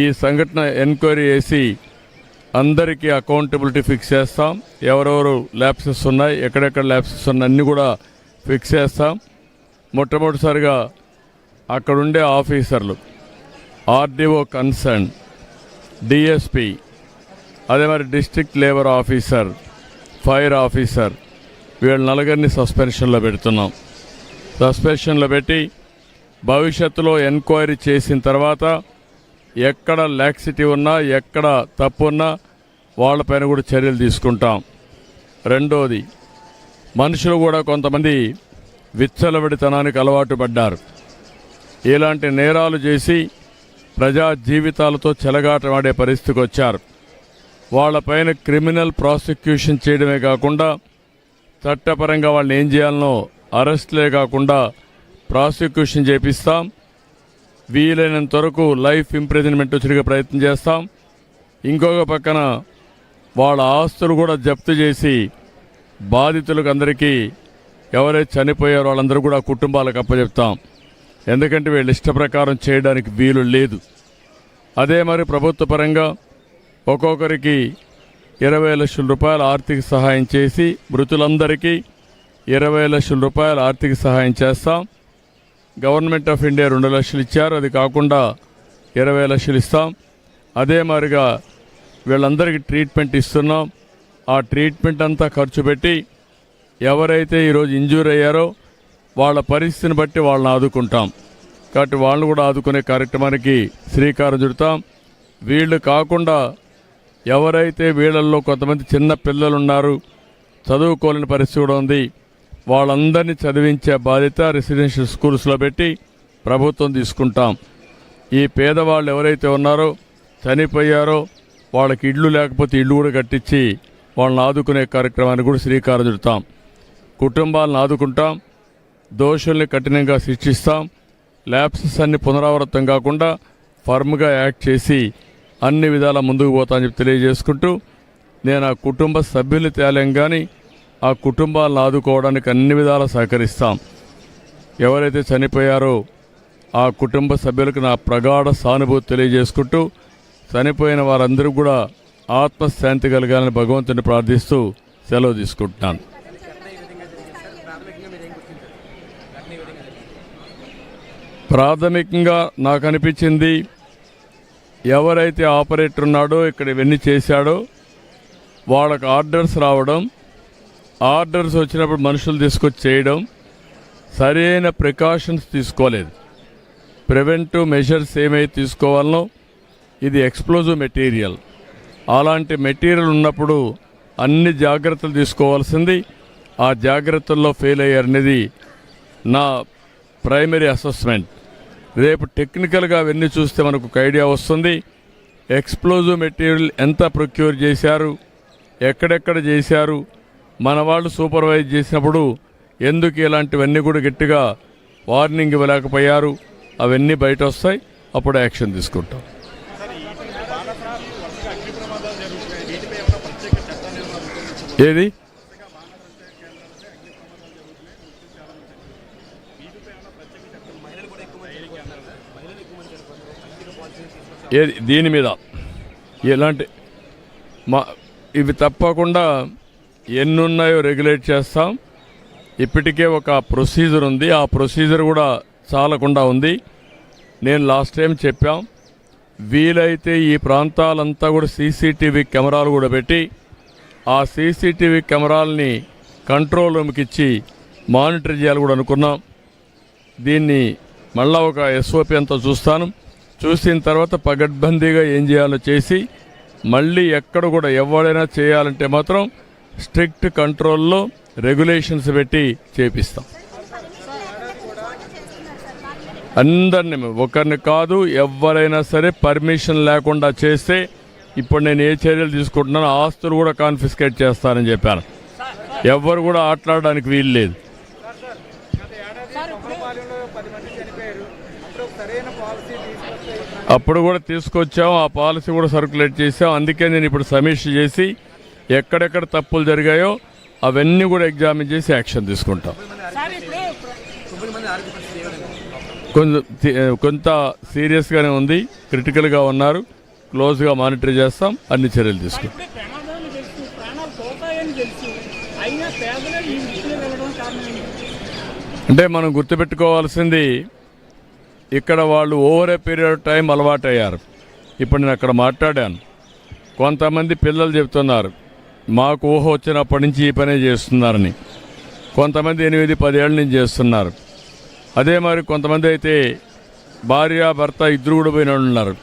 ఈ సంఘటన ఎంక్వైరీ చేసి అందరికీ అకౌంటబిలిటీ ఫిక్స్ చేస్తాం. ఎవరెవరు ల్యాప్సెస్ ఉన్నాయి, ఎక్కడెక్కడ ల్యాప్సెస్ ఉన్నాయి అన్నీ కూడా ఫిక్స్ చేస్తాం. మొట్టమొదటిసారిగా అక్కడుండే ఆఫీసర్లు, ఆర్డీఓ కన్సర్న్, డిఎస్పి, అదే మరి district labour officer, fire officer, వీళ్ళ నలుగురిని సస్పెన్షన్లో పెడుతున్నాం. సస్పెన్షన్లో పెట్టి భవిష్యత్తులో ఎంక్వైరీ చేసిన తర్వాత ఎక్కడ లాక్సిటీ ఉన్నా, ఎక్కడ తప్పు ఉన్నా వాళ్ళపైన కూడా చర్యలు తీసుకుంటాం. రెండోది, మనుషులు కూడా కొంతమంది విచ్చలవిడితనానికి అలవాటు పడ్డారు. ఇలాంటి నేరాలు చేసి ప్రజా జీవితాలతో చెలగాటమాడే పరిస్థితికి వచ్చారు. వాళ్ళపైన క్రిమినల్ ప్రాసిక్యూషన్ చేయడమే కాకుండా చట్టపరంగా వాళ్ళని ఏం చేయాలనో అరెస్ట్లే కాకుండా ప్రాసిక్యూషన్ చేపిస్తాం. వీలైనంత వరకు లైఫ్ ఇంప్రిజన్మెంట్ వచ్చే ప్రయత్నం చేస్తాం. ఇంకొక పక్కన వాళ్ళ ఆస్తులు కూడా జప్తు చేసి బాధితులకు అందరికీ ఎవరైతే చనిపోయారో వాళ్ళందరూ కూడా కుటుంబాలకు అప్పచెప్తాం. ఎందుకంటే వీళ్ళు ఇష్ట ప్రకారం చేయడానికి వీలు లేదు. అదే మరి ప్రభుత్వ పరంగా ఒక్కొక్కరికి 20 లక్షల రూపాయల ఆర్థిక సహాయం చేసి మృతులందరికీ 20 లక్షల రూపాయల ఆర్థిక సహాయం చేస్తాం. గవర్నమెంట్ ఆఫ్ ఇండియా 2 లక్షలు ఇచ్చారు, అది కాకుండా 20 లక్షలు ఇస్తాం. అదే మాదిరిగా వీళ్ళందరికీ ట్రీట్మెంట్ ఇస్తున్నాం. ఆ ట్రీట్మెంట్ అంతా ఖర్చు పెట్టి ఎవరైతే ఈరోజు ఇంజూర్ అయ్యారో వాళ్ళ పరిస్థితిని బట్టి వాళ్ళని ఆదుకుంటాం. కాబట్టి వాళ్ళని కూడా ఆదుకునే కార్యక్రమానికి శ్రీకారం చుడతాం. వీళ్ళు కాకుండా ఎవరైతే వీళ్ళల్లో కొంతమంది చిన్న పిల్లలు ఉన్నారు, చదువుకోలేని పరిస్థితి కూడా ఉంది, వాళ్ళందరినీ చదివించే బాధ్యత రెసిడెన్షియల్ స్కూల్స్లో పెట్టి ప్రభుత్వం తీసుకుంటాం. ఈ పేదవాళ్ళు ఎవరైతే ఉన్నారో, చనిపోయారో, వాళ్ళకి ఇళ్ళు లేకపోతే ఇళ్ళు కూడా కట్టించి వాళ్ళని ఆదుకునే కార్యక్రమాన్ని కూడా శ్రీకారం చుడతాం. కుటుంబాలను ఆదుకుంటాం. దోషుల్ని కఠినంగా శిక్షిస్తాం. ల్యాప్సెస్ అన్ని పునరావృతం కాకుండా ఫర్మ్గా యాక్ట్ చేసి అన్ని విధాలా ముందుకు పోతామని చెప్పి తెలియజేసుకుంటూ, నేను ఆ కుటుంబ సభ్యులు తేలేం కానీ ఆ కుటుంబాలను ఆదుకోవడానికి అన్ని విధాలా సహకరిస్తాం. ఎవరైతే చనిపోయారో ఆ కుటుంబ సభ్యులకు నా ప్రగాఢ సానుభూతి తెలియజేసుకుంటూ, చనిపోయిన వారందరూ కూడా ఆత్మశాంతి కలగాలని భగవంతుని ప్రార్థిస్తూ సెలవు తీసుకుంటున్నాను. ప్రాథమికంగా నాకు అనిపించింది, ఎవరైతే ఆపరేటర్ ఉన్నాడో, ఇక్కడ ఇవన్నీ చేశాడో వాళ్ళకు ఆర్డర్స్ రావడం, ఆర్డర్స్ వచ్చినప్పుడు మనుషులు తీసుకొచ్చి చేయడం, సరైన ప్రికాషన్స్ తీసుకోలేదు. ప్రివెంటివ్ మెజర్స్ ఏమైతే తీసుకోవాలనో, ఇది ఎక్స్ప్లోజివ్ మెటీరియల్, అలాంటి మెటీరియల్ ఉన్నప్పుడు అన్ని జాగ్రత్తలు తీసుకోవాల్సింది. ఆ జాగ్రత్తల్లో ఫెయిల్ అయ్యారనేది నా ప్రైమరీ అసెస్మెంట్. రేపు టెక్నికల్గా అవన్నీ చూస్తే మనకు ఒక ఐడియా వస్తుంది. ఎక్స్ప్లోజివ్ మెటీరియల్ ఎంత ప్రొక్యూర్ చేశారు, ఎక్కడెక్కడ చేశారు, మన వాళ్ళు సూపర్వైజ్ చేసినప్పుడు ఎందుకు ఇలాంటివన్నీ కూడా గట్టిగా వార్నింగ్ ఇవ్వలేకపోయారు, అవన్నీ బయట వస్తాయి. అప్పుడు యాక్షన్ తీసుకుంటాం. ఏది ఏది దీని మీద ఎలాంటి ఇవి తప్పకుండా ఎన్నున్నాయో రెగ్యులేట్ చేస్తాం. ఇప్పటికే ఒక ప్రొసీజర్ ఉంది, ఆ ప్రొసీజర్ కూడా చాలకుండా ఉంది. నేను లాస్ట్ టైం చెప్పాం, వీలైతే ఈ ప్రాంతాలంతా కూడా సీసీటీవీ కెమెరాలు కూడా పెట్టి ఆ సీసీటీవీ కెమెరాలని కంట్రోల్ రూమ్కి ఇచ్చి మానిటర్ చేయాలి కూడా అనుకున్నాం. దీన్ని మళ్ళా ఒక ఎస్ఓపి అంతా చూస్తాను. చూసిన తర్వాత పగడ్బందీగా ఏం చేయాలో చేసి మళ్ళీ ఎక్కడ కూడా ఎవరైనా చేయాలంటే మాత్రం స్ట్రిక్ట్ కంట్రోల్లో రెగ్యులేషన్స్ పెట్టి చేపిస్తాం. అందరినీ, ఒకరిని కాదు, ఎవరైనా సరే పర్మిషన్ లేకుండా చేస్తే ఇప్పుడు నేను ఏ చర్యలు తీసుకుంటున్నానో ఆస్తులు కూడా కాన్ఫిస్కేట్ చేస్తానని చెప్పాను. ఎవరు కూడా ఆటలాడడానికి వీలు లేదు. అప్పుడు కూడా తీసుకొచ్చాం, ఆ పాలసీ కూడా సర్క్యులేట్ చేసాం. అందుకే నేను ఇప్పుడు సమీక్ష చేసి ఎక్కడెక్కడ తప్పులు జరిగాయో అవన్నీ కూడా ఎగ్జామిన్ చేసి యాక్షన్ తీసుకుంటాం. కొంత సీరియస్గానే ఉంది, క్రిటికల్గా ఉన్నారు. క్లోజ్గా మానిటర్ చేస్తాం, అన్ని చర్యలు తీసుకుంటాం. ఇప్పుడే ప్రమాదాలు తెలుసు, ప్రాణాలు పోతాయని తెలుసు, అయినా పేదలే ఈ వృత్తిలో వెళ్ళడం కారణం ఏంటి? అంటే మనం గుర్తుపెట్టుకోవాల్సింది, ఇక్కడ వాళ్ళు over a period of time అలవాటయ్యారు. ఇప్పుడు నేను అక్కడ మాట్లాడాను, కొంతమంది పిల్లలు చెప్తున్నారు మాకు ఊహ వచ్చినప్పటి నుంచి ఈ పనే చేస్తున్నారని. కొంతమంది 8-10 ఏళ్ళ నుంచి చేస్తున్నారు. అదే మరి కొంతమంది అయితే భార్య భర్త ఇద్దరు కూడా పోయిన వాళ్ళు ఉన్నారు.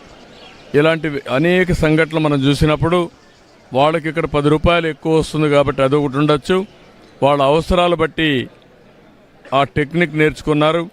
ఇలాంటివి అనేక సంఘటనలు మనం చూసినప్పుడు వాళ్ళకి ఇక్కడ 10 రూపాయలు ఎక్కువ వస్తుంది కాబట్టి అదొకటి ఉండొచ్చు. వాళ్ళ అవసరాలు బట్టి ఆ టెక్నిక్ నేర్చుకున్నారు.